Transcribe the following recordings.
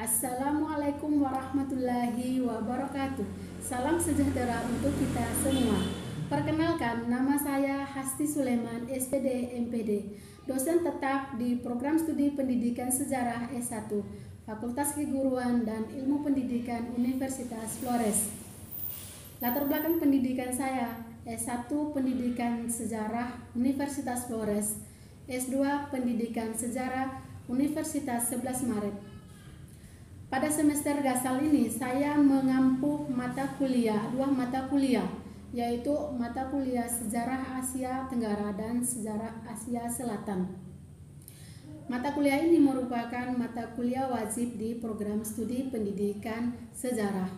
Assalamualaikum warahmatullahi wabarakatuh. Salam sejahtera untuk kita semua. Perkenalkan, nama saya Hasti Sulaiman, SPD MPD, dosen tetap di Program Studi Pendidikan Sejarah S1, Fakultas Keguruan dan Ilmu Pendidikan Universitas Flores. Latar belakang pendidikan saya, S1 Pendidikan Sejarah Universitas Flores, S2 Pendidikan Sejarah Universitas 11 Maret. Pada semester gasal ini saya mengampu dua mata kuliah, yaitu mata kuliah Sejarah Asia Tenggara dan Sejarah Asia Selatan. Mata kuliah ini merupakan mata kuliah wajib di program studi pendidikan sejarah.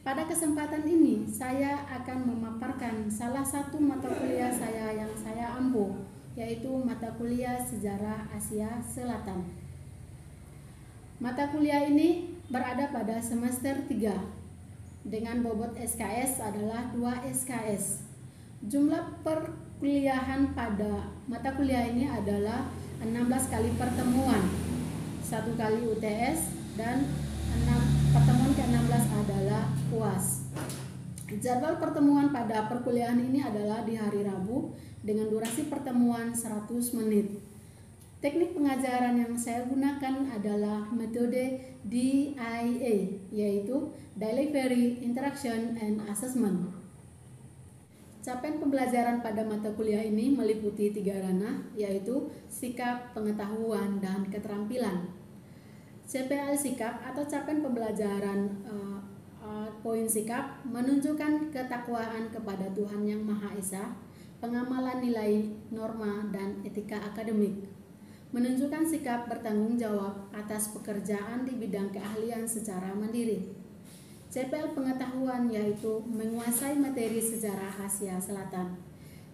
Pada kesempatan ini saya akan memaparkan salah satu mata kuliah saya yang saya ampu, yaitu mata kuliah Sejarah Asia Selatan. Mata kuliah ini berada pada semester 3 dengan bobot SKS adalah 2 SKS. Jumlah perkuliahan pada mata kuliah ini adalah 16 kali pertemuan, 1 kali UTS, dan pertemuan ke-16 adalah UAS. Jadwal pertemuan pada perkuliahan ini adalah di hari Rabu dengan durasi pertemuan 100 menit. Teknik pengajaran yang saya gunakan adalah metode DIA, yaitu Delivery, Interaction, and Assessment. Capaian pembelajaran pada mata kuliah ini meliputi 3 ranah, yaitu sikap, pengetahuan, dan keterampilan. CPL sikap atau capaian pembelajaran poin sikap menunjukkan ketakwaan kepada Tuhan Yang Maha Esa, pengamalan nilai, norma, dan etika akademik. Menunjukkan sikap bertanggung jawab atas pekerjaan di bidang keahlian secara mandiri. CPL pengetahuan yaitu menguasai materi sejarah Asia Selatan.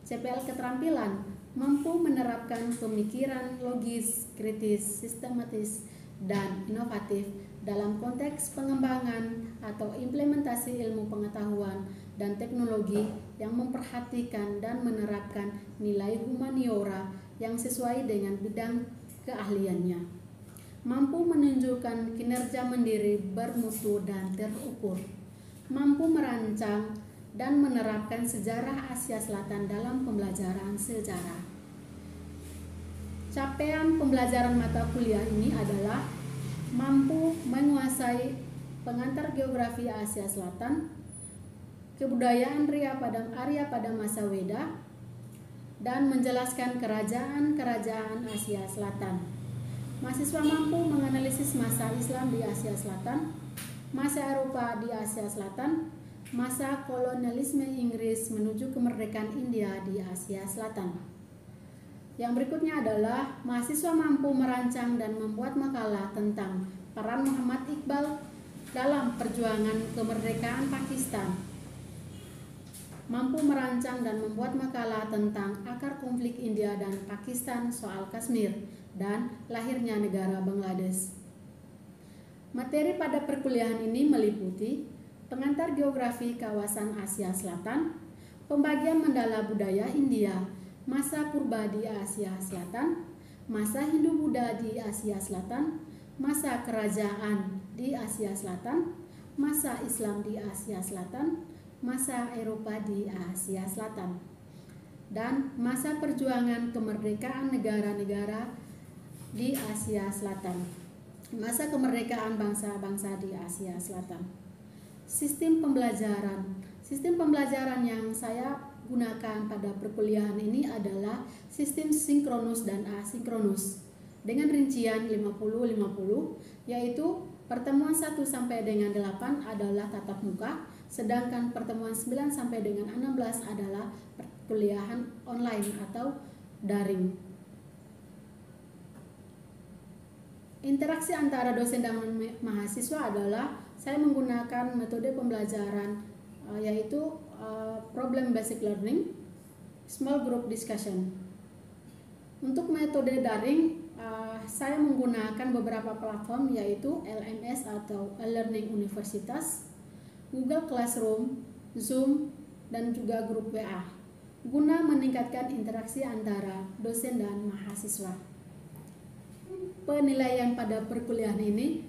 CPL keterampilan mampu menerapkan pemikiran logis, kritis, sistematis, dan inovatif dalam konteks pengembangan atau implementasi ilmu pengetahuan dan teknologi yang memperhatikan dan menerapkan nilai humaniora yang sesuai dengan bidang keahliannya. Mampu menunjukkan kinerja mandiri, bermutu, dan terukur. Mampu merancang dan menerapkan sejarah Asia Selatan dalam pembelajaran sejarah. Capaian pembelajaran mata kuliah ini adalah mampu menguasai pengantar geografi Asia Selatan, kebudayaan Arya pada masa Weda, dan menjelaskan kerajaan-kerajaan Asia Selatan. Mahasiswa mampu menganalisis masa Islam di Asia Selatan, masa Eropa di Asia Selatan, masa kolonialisme Inggris menuju kemerdekaan India di Asia Selatan. Yang berikutnya adalah mahasiswa mampu merancang dan membuat makalah tentang peran Muhammad Iqbal dalam perjuangan kemerdekaan Pakistan. Mampu merancang dan membuat makalah tentang akar konflik India dan Pakistan soal Kashmir dan lahirnya negara Bangladesh. Materi pada perkuliahan ini meliputi pengantar geografi kawasan Asia Selatan, pembagian mandala budaya India, masa purba di Asia Selatan, masa Hindu-Buddha di Asia Selatan, masa kerajaan di Asia Selatan, masa Islam di Asia Selatan, masa Eropa di Asia Selatan, dan masa perjuangan kemerdekaan negara-negara di Asia Selatan, masa kemerdekaan bangsa-bangsa di Asia Selatan. Sistem pembelajaran yang saya gunakan pada perkuliahan ini adalah sistem sinkronus dan asinkronus dengan rincian 50-50, yaitu pertemuan 1 sampai dengan 8 adalah tatap muka, sedangkan pertemuan 9 sampai dengan 16 adalah perkuliahan online atau daring. Interaksi antara dosen dan mahasiswa adalah saya menggunakan metode pembelajaran yaitu problem basic learning, small group discussion. Untuk metode daring saya menggunakan beberapa platform yaitu LMS atau e-learning universitas, Google Classroom, Zoom, dan juga grup WA guna meningkatkan interaksi antara dosen dan mahasiswa. Penilaian pada perkuliahan ini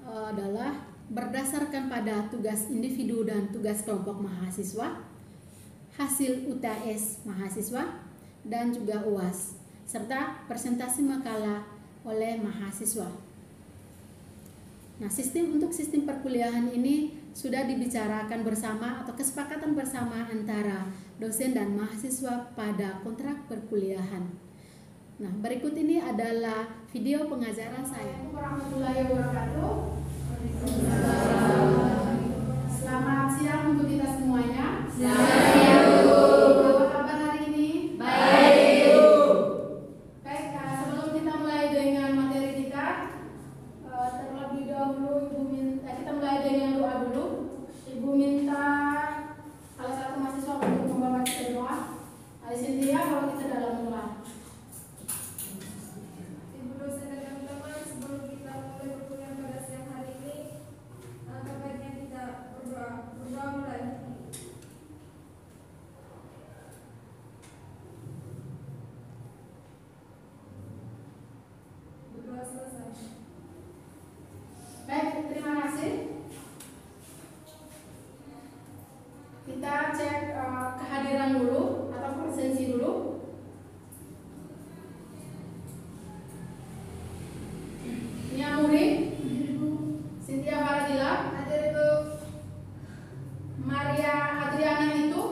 adalah berdasarkan pada tugas individu dan tugas kelompok mahasiswa, hasil UTS mahasiswa, dan juga UAS, serta presentasi makalah oleh mahasiswa. Nah, untuk sistem perkuliahan ini sudah dibicarakan bersama atau kesepakatan bersama antara dosen dan mahasiswa pada kontrak perkuliahan. Nah, berikut ini adalah video pengajaran saya. Assalamualaikum warahmatullahi wabarakatuh. Selamat siang untuk kita semuanya. Selamat siang, Bu. Apa kabar hari ini? Baik, Bu. Baik, sebelum kita mulai dengan materi kita, terlebih dahulu kita mulai dengan doa dulu. Ibu minta salah satu mahasiswa untuk membawa kita doa. Hari Cynthia, kalau kita dalam doa. Ibu dosen dan teman-teman, sebelum kita mulai perkuliahan pada siang hari ini, baiknya kita berdoa mulai. Berdoa selesai. Baik, terima kasih. Kita cek kehadiran dulu atau presensi dulu. Nia Muri, Cynthia Faradila, Hadir, Ibu. Maria Adriana itu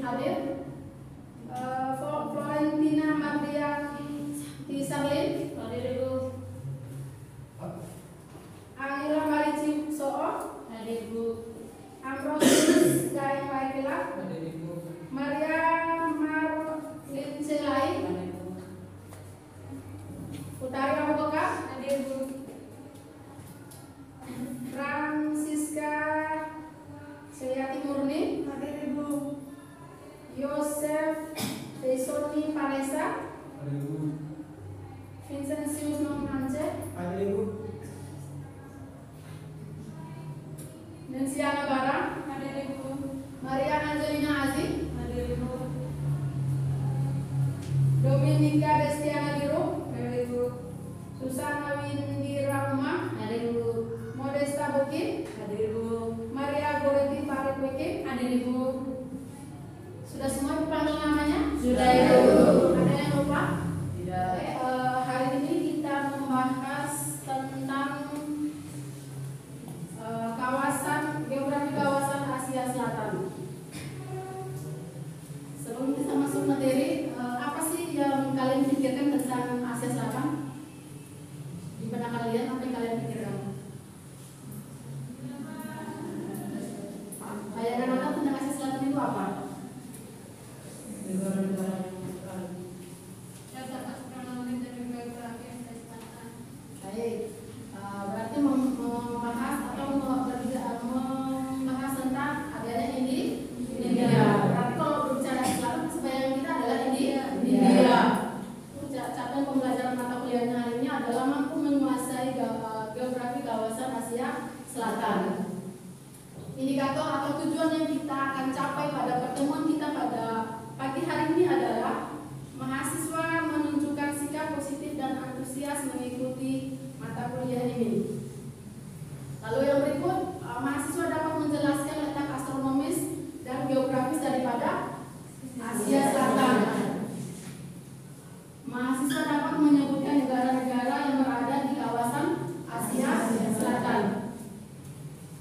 hadir. Florentina Mardia Tisarlin, hadir Ibu. Angela Marici Soo, hadir Bu. Ambrosius Gai Waikila, hadir Bu. Maria Marlin Selai, hadir Bu. Utari Abubakar, hadir Bu. Francisca Seyati Murni, hadir Ibu. Yosef Desoni Paresa, hadir Bu. Vincentius Nomance, Hadir Bu. Nansiana Barang, hadir Ibu. Maria Angelina Aziz, hadir Ibu. Dominika Destiana Biru, hadir Ibu. Susana Windira Uma, hadir Ibu. Modesta Bukit, hadir Ibu. Maria Goreti Farid Wiki, hadir Ibu. Sudah semua dipanggil namanya? Sudah, Ibu. Ada yang lupa? Tidak. Hari ini kita membahas tentang geografi kawasan Asia Selatan. Sebelum kita masuk materi, apa sih yang kalian pikirkan tentang Asia Selatan? Di benak kalian apa yang kalian pikirkan? Bayangan Anda tentang Asia Selatan itu apa? Negara-negara yang Ya, dapat kronologi dan geografi Asia Selatan. Baik, berarti membahas atau membahas tentang adanya India. Berarti kalau berbicara Islam, sebayangan kita adalah India. Capaian pembelajaran mata kuliahnya hari ini adalah mampu menguasai geografi kawasan Asia Selatan. Indikator atau tujuan yang kita akan capai pada pertemuan kita pada pagi hari ini adalah mahasiswa menunjukkan sikap positif dan antusias mengikuti mata kuliah ini. Lalu yang berikut, mahasiswa dapat menjelaskan letak astronomis dan geografis daripada Asia Selatan. Mahasiswa dapat menyebutkan negara-negara yang berada di kawasan Asia Selatan.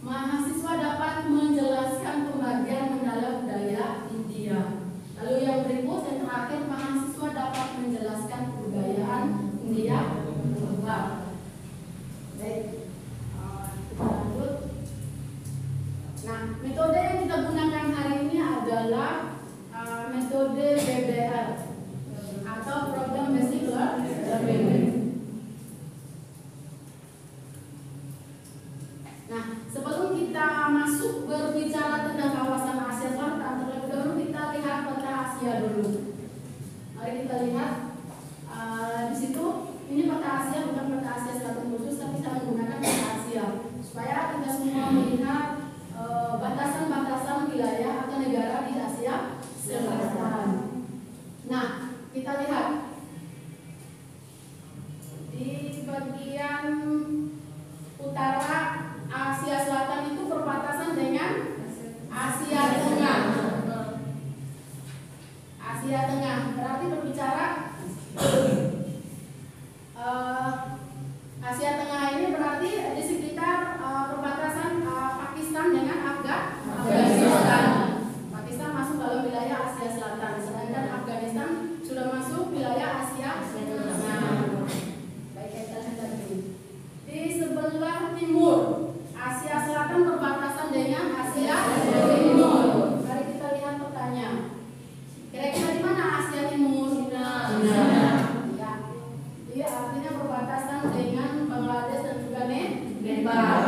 Mahasiswa dapat menjelaskan pembagian mendalam budaya India. Lalu yang berikut, yang terakhir, mahasiswa dapat menjelaskan kebudayaan India. Baik, kita lanjut. Nah, metode yang kita gunakan hari ini adalah metode BBL atau Program Basic Learning. Nah, sebelum kita masuk berbicara tentang kawasan Asia Selatan, terlebih dahulu kita lihat peta Asia dulu. Mari kita lihat di situ. Ini peta Asia, bukan peta Asia Selatan khusus, tapi kita menggunakan peta Asia supaya kita semua melihat batasan-batasan wilayah atau negara di Asia Selatan. Nah, kita lihat di bagian utara berarti di sekitar perbatasan Pakistan dengan Afghanistan. Pakistan masuk dalam wilayah Asia Selatan, sedangkan Afghanistan sudah masuk wilayah Asia Tengah. Baik, kita lihat tadi. Di sebelah timur Asia Selatan berbatasan dengan Asia Timur. Mari kita lihat petanya. Kira-kira di mana Asia Timur? Ya. Dia artinya berbatasan dengan Bangladesh dan juga Nepal.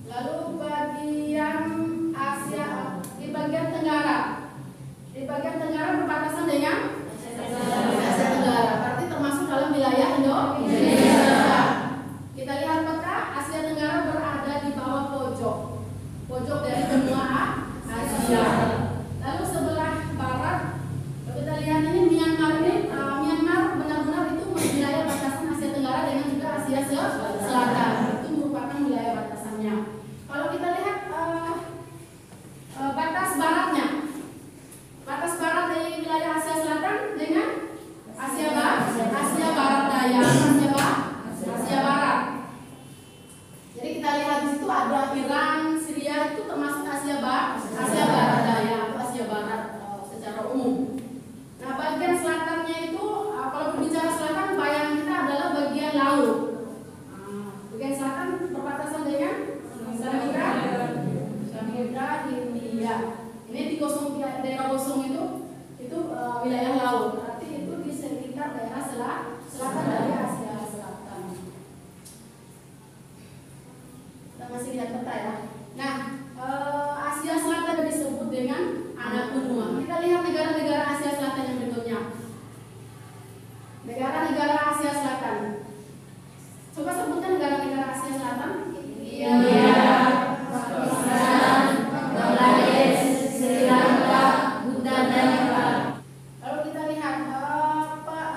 Lalu bagian Asia di bagian Tenggara. Di bagian Tenggara berbatasan dengan Asia Tenggara. Berarti termasuk dalam wilayah Indonesia. Kita lihat peta Asia Tenggara berada di bawah pojok dari benua Asia. Lalu sebelah barat kita lihat ini Myanmar ini. Myanmar benar-benar itu wilayah batasan Asia Tenggara dengan juga Asia Selatan. Itu merupakan wilayah batasannya. Kalau kita lihat batas baratnya, batas barat dari wilayah Asia Selatan dengan Asia Barat Daya, Asia Barat. Jadi kita lihat di situ ada Iran, Syria, itu termasuk Asia Barat Daya atau Asia Barat secara umum. Nah, bagian selatannya itu kalau berbicara selatan, bayang kita adalah bagian laut. Bagian selatan berbatasan dengan Samudra Hindia. Ini di daerah kosong itu wilayah laut. Berarti itu di sekitar daerah selatan dari Asia Selatan. Kita masih lihat peta ya. Nah, Asia Selatan disebut dengan anak benua. Kita lihat negara-negara Asia Selatan yang berikutnya. Negara-negara Asia Selatan. Coba sebutkan negara-negara Asia Selatan. India, Pakistan, Bangladesh, Sri Lanka, Bhutan, dan Nepal. Lalu kita lihat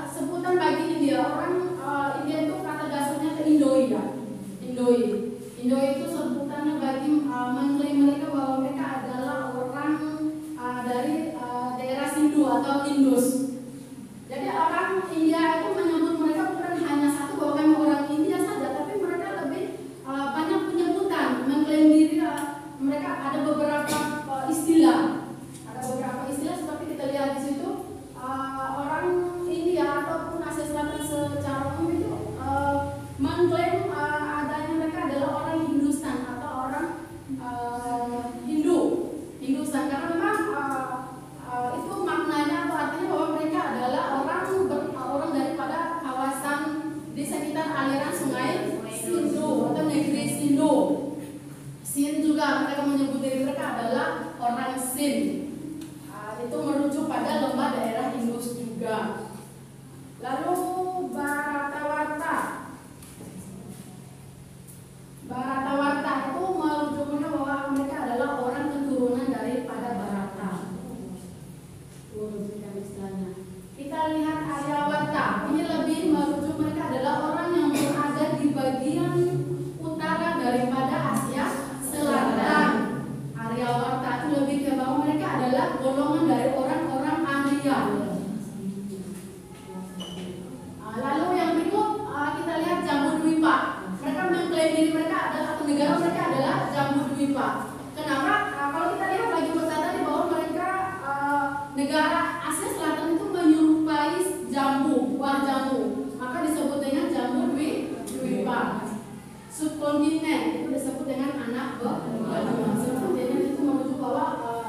sebutan bagi India. Orang India itu kata dasarnya ke Indoi ya. Indoi itu sebutannya bagi mengklaim mereka bahwa mereka adalah orang dari daerah Sindu atau Indus. Jadi orang India itu menyebut mereka bukan hanya satu bahwa kami orang India saja, tapi mereka lebih banyak penyebutan, mengklaim diri mereka ada beberapa istilah. Ada beberapa istilah seperti kita lihat di situ orang India ataupun Asia Selatan secara umum itu mengklaim adanya mereka adalah orang Hindustan atau orang Hindustan karena memang itu maknanya atau artinya bahwa mereka adalah orang daripada kawasan di sekitar aliran sungai Sindu atau negeri Sindu. Sin juga mereka menyebut diri mereka adalah orang Sin. Itu merujuk pada lembah daerah Indus juga. Lalu Baratawarta itu merujuknya bahwa mereka adalah orang keturunan daripada Barata. Rujukan istilahnya. Kita lihat Aryawarta. Ini lebih merujuk mereka adalah orang yang berada di bagian utara daripada Asia Selatan. Aryawarta itu lebih ke bahwa mereka adalah golongan dari orang-orang Arya. Lalu yang berikut kita lihat Jambudwipa. Mereka mengklaim diri mereka adalah atau negara mereka adalah Jambudwipa. Kenapa? Kalau kita lihat lagi peta tadi bahwa mereka negara Asia Selatan itu menyerupai buah jambu, maka disebut dengan Jambudwipa. Subkontinen itu disebut dengan anak benua. Subkontinen itu merujuk bahwa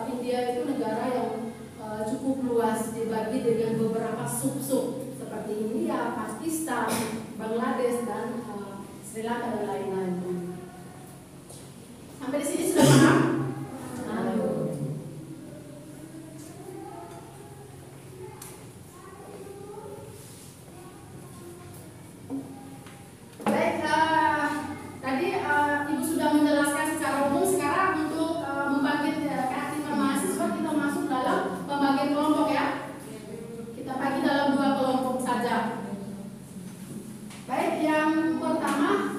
India itu negara yang cukup luas, dibagi dengan beberapa sub-sub seperti India, Pakistan, Bangladesh, dan Sri Lanka dan lain-lain. Sampai di sini sudah paham? Baik, tadi Ibu sudah menjelaskan secara umum. Sekarang untuk membagi keaktifan mahasiswa kita masuk dalam pembagian kelompok ya. Kita bagi dalam 2 kelompok saja. Baik, yang pertama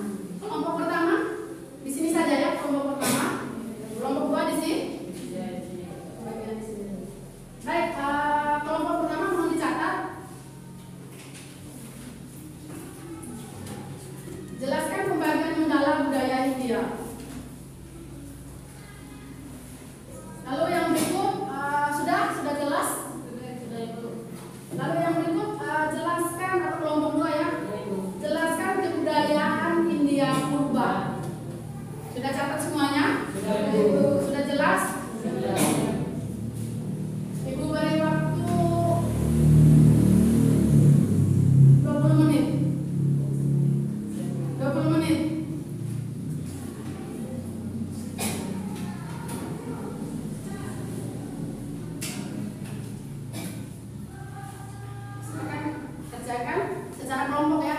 India. Lalu yang berikut sudah jelas? Sudah Ibu. Lalu yang berikut jelaskan atau kelompok 2 ya. Jelaskan kebudayaan India purba. Sudah catat semuanya? Sudah jelas? Ibu beri waktu 20 menit. 20 menit. Silakan kerjakan secara kelompok ya.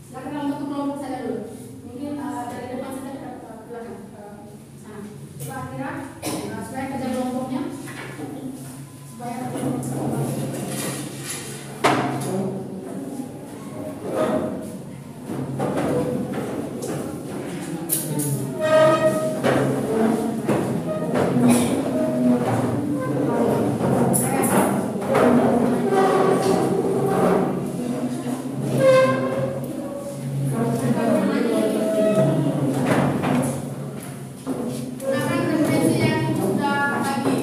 Silakan dalam bentuk kelompok saja dulu. Mungkin dari depan saja ke belakang ke sana. Coba kira supaya kerja kelompoknya supaya gunakan referensi yang sudah bagi.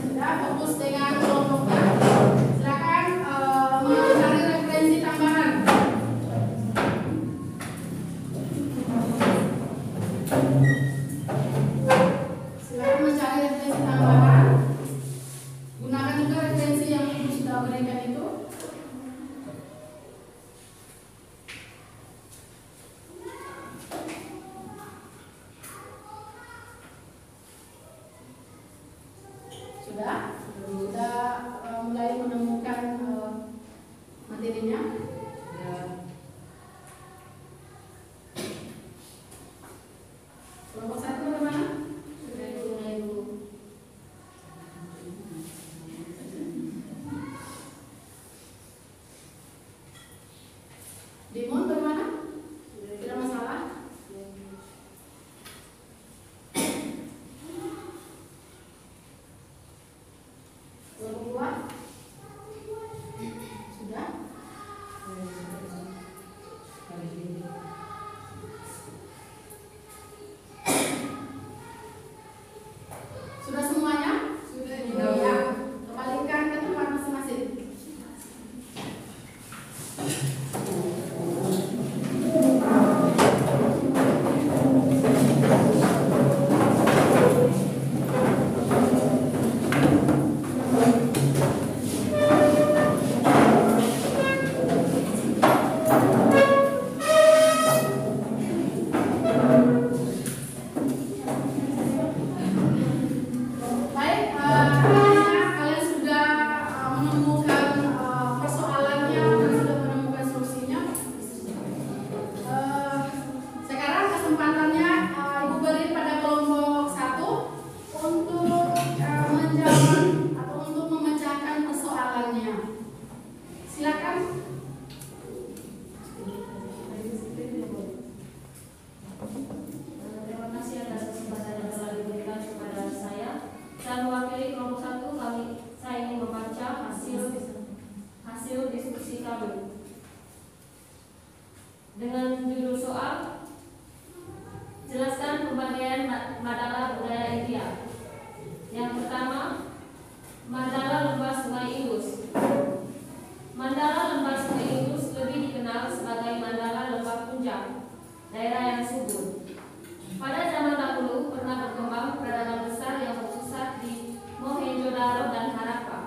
Sudah fokus dengan kelompoknya. Silakan mencari referensi tambahan. Silakan mencari referensi tambahan. Gunakan juga referensi yang Ibu sudah berikan itu. Sudah mulai menemukan materinya. Kelompok 1 bagaimana? Dimon bagaimana? Tidak masalah. Kelompok 2 sudah. Sudah semuanya? Sudah. Ya. Kembalikan ke tempat masing-masing. Baik, kalian sudah menemukan persoalannya dan sudah menemukan solusinya. Sekarang kesempatannya Ibu beri pada kelompok 1 untuk menjawab atau untuk memecahkan persoalannya. Silakan. Terima kasih atas kesempatan yang telah diberikan kepada saya. Saya mewakili kelompok 1. Saya ingin membaca hasil diskusi kami dengan judul soal jelaskan pembagian Mandala budaya India. Yang pertama, Mandala lembah Sungai Indus. Mandala lembah Sungai Indus lebih dikenal sebagai Mandala lembah Punjab, daerah yang subur. Pada zaman dahulu pernah berkembang peradaban besar yang berpusat di Mohenjo-daro dan Harappa.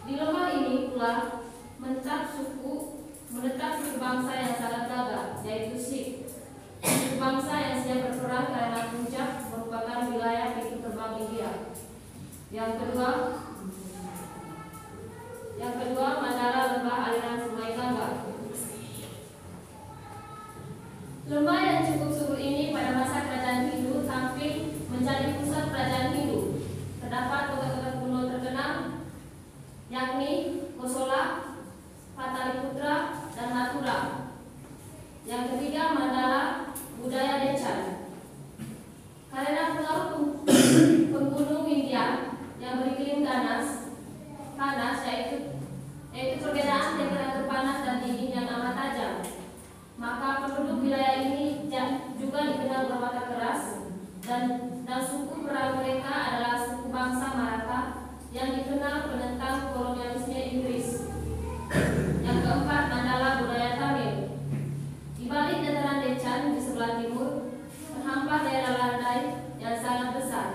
Di lembah ini pula menetap suku bangsa yang sangat gagah, yaitu Sikh. Suku bangsa yang siap berperang karena Punjab merupakan wilayah pintu terbang India. Yang kedua, Mandala lembah aliran Sungai Gangga. Lembah yang cukup subur ini pada masa kerajaan Hindu tampil menjadi pusat kerajaan Hindu. Terdapat kota-kota kuno terkenal yakni Kosola, Pataliputra, dan Natura. Yang ketiga, Mandala Budaya Decan. Karena pengaruh penggunung India yang beriklim panas, yaitu perbedaan temperatur panas dan dingin yang amat tajam, maka penduduk wilayah ini juga dikenal berwatak keras, dan suku peran mereka adalah suku bangsa Maratha yang dikenal penentang kolonialisme Inggris. Yang keempat, Mandala Budaya Tamil. Di balik dataran Decan di sebelah timur terhampar daerah landai yang sangat besar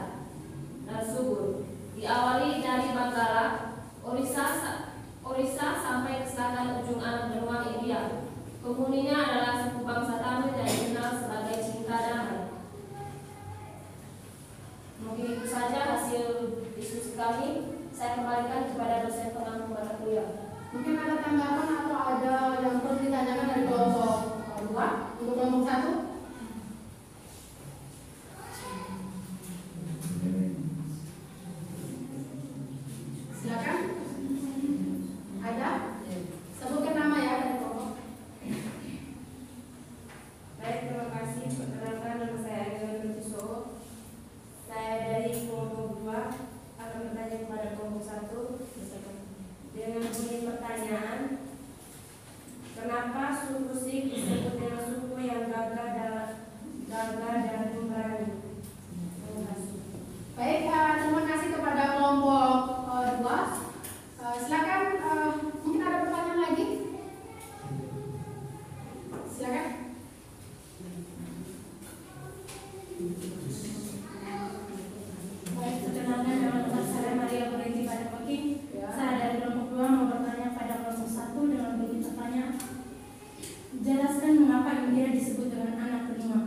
dan subur, diawali dari Bangala, Orissa sampai ke selatan ujung anak benua India. Penghuninya adalah suku bangsa Tamil yang dikenal sebagai cinta damai. Mungkin itu saja hasil diskusi kami. Saya kembalikan kepada dosen pengampu mata kuliah. Mungkin ada tanggapan atau ada yang perlu ditanyakan dari kelompok 2 untuk kelompok 1? Silakan. Ada? Sebutkan nama ya dari kelompok. Baik, terima kasih. Perkenalkan, nama saya Agil Bertuso. Saya dari kelompok 2 akan bertanya kepada kelompok 1 dengan bunyi pertanyaan, kenapa suku Sikh disebut dengan suku yang gagah dan pemberani? Terima kasih. Baik, terima kasih kepada kelompok 2. Silakan, mungkin ada pertanyaan lagi? Silakan. Baik, perkenalkan nama saya Maria Beriti pada Peking. Saya dari kelompok 2 mau bertanya pada kelompok 1 dengan bunyi pertanyaan. Jelaskan mengapa India disebut dengan anak benua.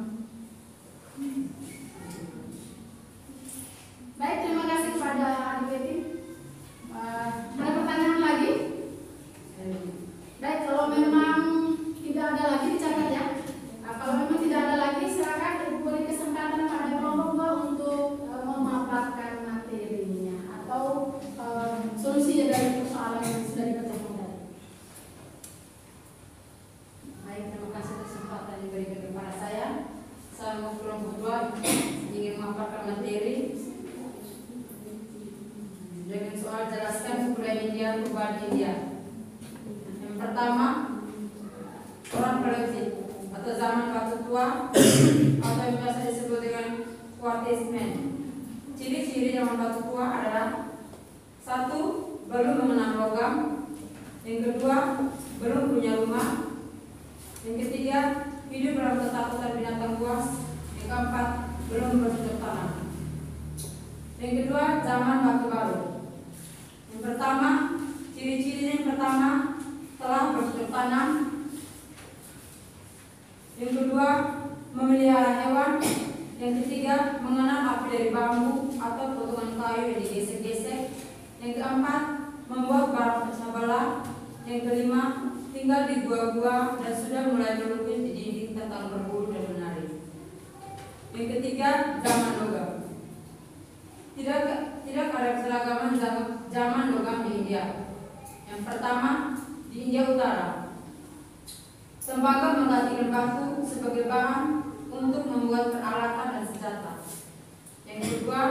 Baik, terima kasih kepada Adik Betty. Ada pertanyaan lagi? Baik, kalau memang tidak ada lagi dicatat ya. Kalau memang tidak ada lagi, silakan beri kesempatan pada kelompok 2 untuk memaparkan materinya atau solusinya dari persoalan yang sudah dikerjakan tadi. Baik, terima kasih kesempatan diberikan kepada saya. Saya mau kelompok 2 ingin memaparkan materi dengan soal jelaskan kebudayaan India, perubahan India. Yang pertama, orang Paleolithic atau zaman batu tua atau yang biasa disebut dengan Quartz Man. Ciri-ciri zaman batu tua adalah: 1. Belum mengenal logam. Yang kedua, belum punya rumah. Yang ketiga, hidup dalam ketakutan binatang buas. Yang keempat, belum bercocok tanam. Yang kedua, zaman batu baru. Yang pertama, ciri-cirinya yang pertama, telah bercocok tanam. Yang kedua, memelihara hewan. Yang ketiga, mengenal api dari bambu atau potongan kayu yang digesek-gesek. Yang keempat, membuat barang pecah belah. Yang kelima, tinggal di gua-gua dan sudah mulai melukis di dinding tentang berburu dan menari. Yang ketiga, zaman logam. Tidak ada keseragaman zaman logam di India. Yang pertama, di India Utara, tembaga menggantikan batu sebagai bahan untuk membuat peralatan dan senjata. Yang kedua,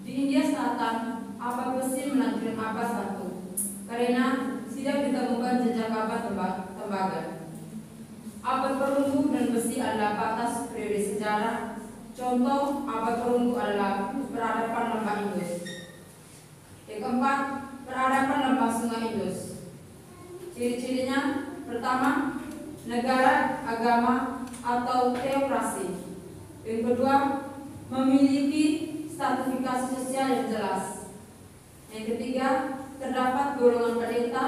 di India Selatan, abad besi melanjutkan abad batu karena tidak ditemukan jejak abad tembaga. Abad perunggu dan besi adalah batas periode sejarah. Contoh abad perunggu adalah peradaban lembah Indus. Yang keempat, peradaban lembah sungai Indus. Ciri-cirinya: pertama, negara, agama, atau teokrasi. Yang kedua, memiliki stratifikasi sosial yang jelas. Yang ketiga, terdapat golongan pendeta.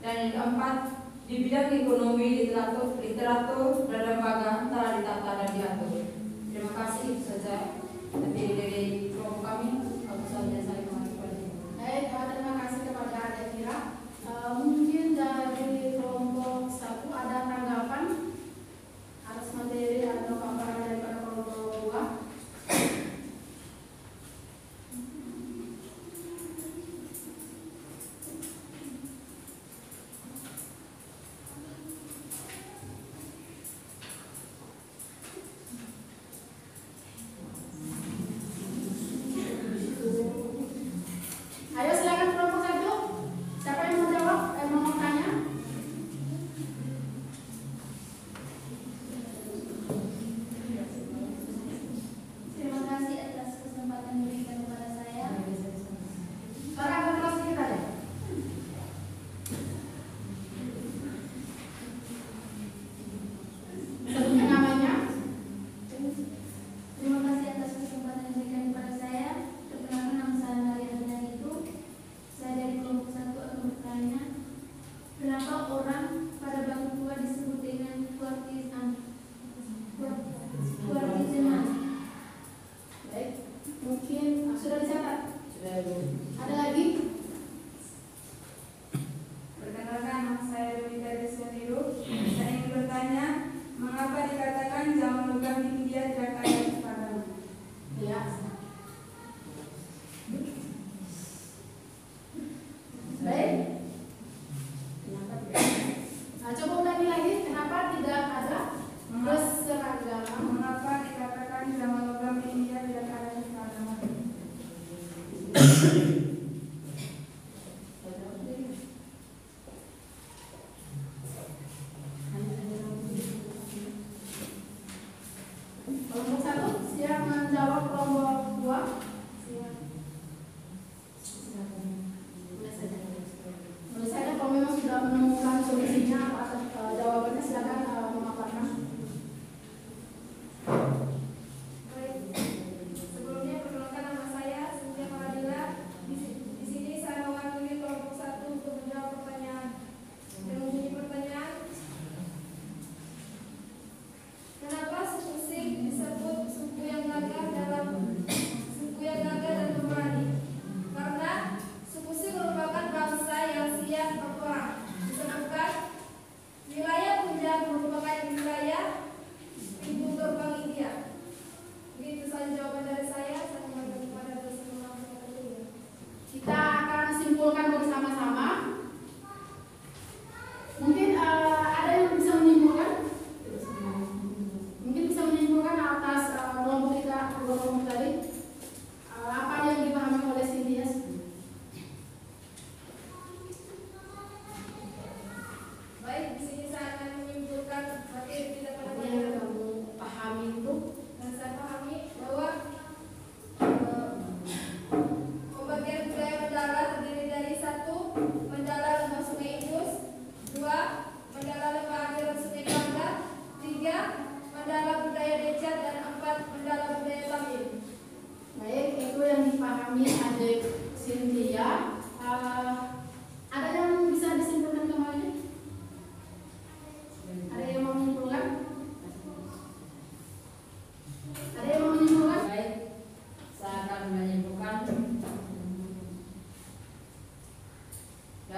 Dan yang keempat, di bidang ekonomi, literatur dan lembaga telah ditata dan diatur. Terima kasih, itu saja materi dari kelompok kami. Aku saja saya Baik, terima kasih kepada Adik Kira. Mungkin dari kelompok 1 ada tanggapan atas materi atau paparan daripada kelompok 2?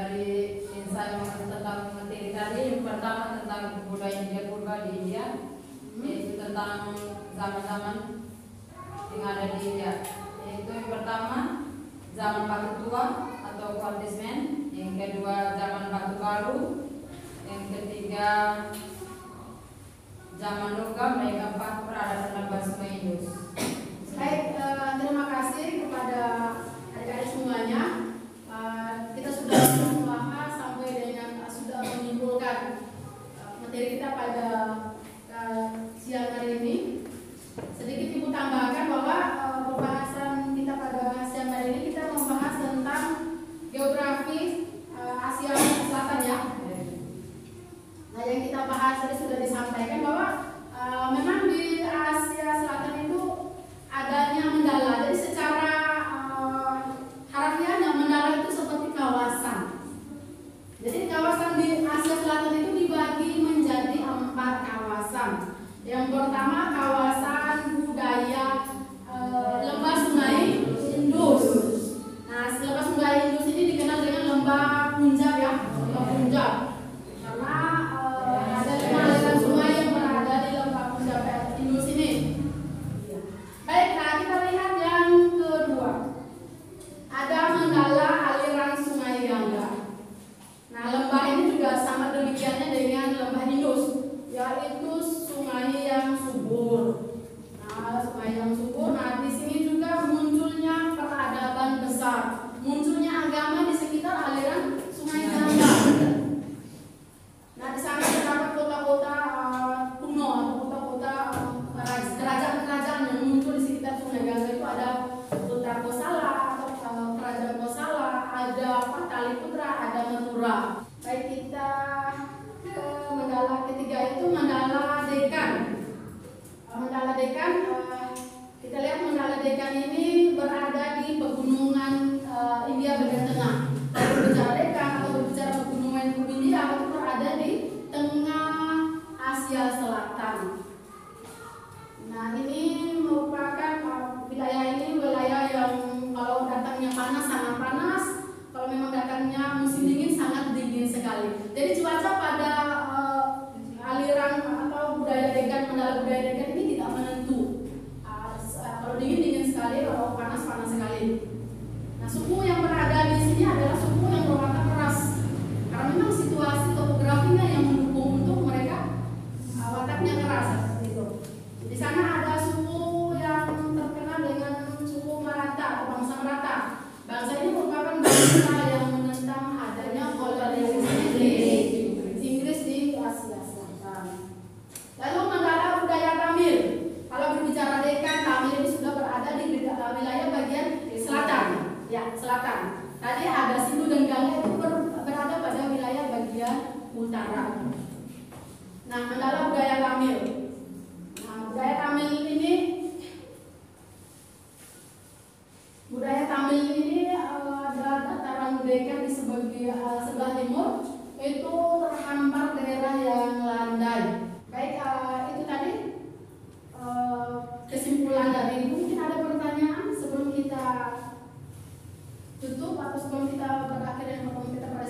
dari saya mengenai tentang materi tadi, yang pertama tentang budaya India purba di India, yaitu tentang zaman-zaman yang ada di India. Yaitu yang pertama zaman batu tua atau Quartesman, yang kedua zaman batu baru, yang ketiga zaman logam, dan yang keempat peradaban lembah Sungai Indus. Baik, terima kasih kepada adik-adik semuanya. Kita sudah membahas sampai dengan sudah menyimpulkan materi kita pada siang hari ini. Sedikit ibu tambahkan bahwa pembahasan kita pada siang hari ini kita membahas tentang geografi Asia Selatan ya. Nah, yang kita bahas tadi sudah disampaikan bahwa memang di Asia Selatan itu adanya mandala. Jadi secara harafiahnya mandala itu seperti kawasan. Jadi kawasan di Asia Selatan itu dibagi menjadi 4 kawasan. Yang pertama kawasan budaya lembah Sungai Indus. Nah, lembah Sungai Indus ini dikenal dengan lembah Punjab ya, lembah Punjab. Karena ada 5 aliran sungai yang berada di lembah Punjab Indus ini. Baik, nah kita lihat yang kedua. Ada mandala aliran Sungai Gangga. Nah, lembah ini juga sama demikiannya dengan lembah Indus, yaitu sungai yang subur. Nah, sungai yang subur. Nah, di sini juga munculnya peradaban besar, munculnya agama di sekitar aliran Sungai Gangga. Nah, di sana terdapat kota-kota kuno atau kota-kota kerajaan-kerajaan yang muncul di sekitar Sungai Gangga. Itu ada Kota Kosala atau kerajaan Kosala, ada Pataliputra, ada Mathura. Baik, kita ke mandala ketiga, itu mandala Dekan. Mandala Dekan, kita lihat mandala Dekan ini berada di pegunungan India bagian tengah. Kalau berbicara Dekan atau berbicara pegunungan India, itu berada di tengah Asia Selatan. Nah, ini merupakan wilayah ini wilayah yang kalau datangnya panas sangat panas, kalau memang datangnya musim dingin sangat dingin sekali. Jadi cuaca pada aliran atau budaya Dekan, mandala budaya Dekan ini tidak menentu. Kalau dingin dingin sekali, kalau panas panas sekali. Nah, suku yang berada di sini adalah suku yang berwatak keras. Karena memang situasi topografinya yang mendukung untuk mereka wataknya keras seperti itu. Di sana ada suku yang terkenal dengan suku Maratha atau bangsa Maratha. Bangsa ini merupakan bangsa yang menentang adanya kolonialisme di Inggris di Asia Selatan. Lalu mandala budaya Tamil. Kalau berbicara Dekan, Tamil ini sudah berada di wilayah bagian selatan. Ya, selatan. Tadi ada Sindhu dan Gangga itu berada pada wilayah bagian utara. Nah, mandala budaya Tamil. Nah, budaya Tamil ini ada dataran Dekan di sebelah timur, itu terhampar daerah yang landai. Baik, itu tadi kesimpulan dari itu. Mungkin ada pertanyaan sebelum kita tutup atau sebelum kita berakhir dengan pertemuan kita pada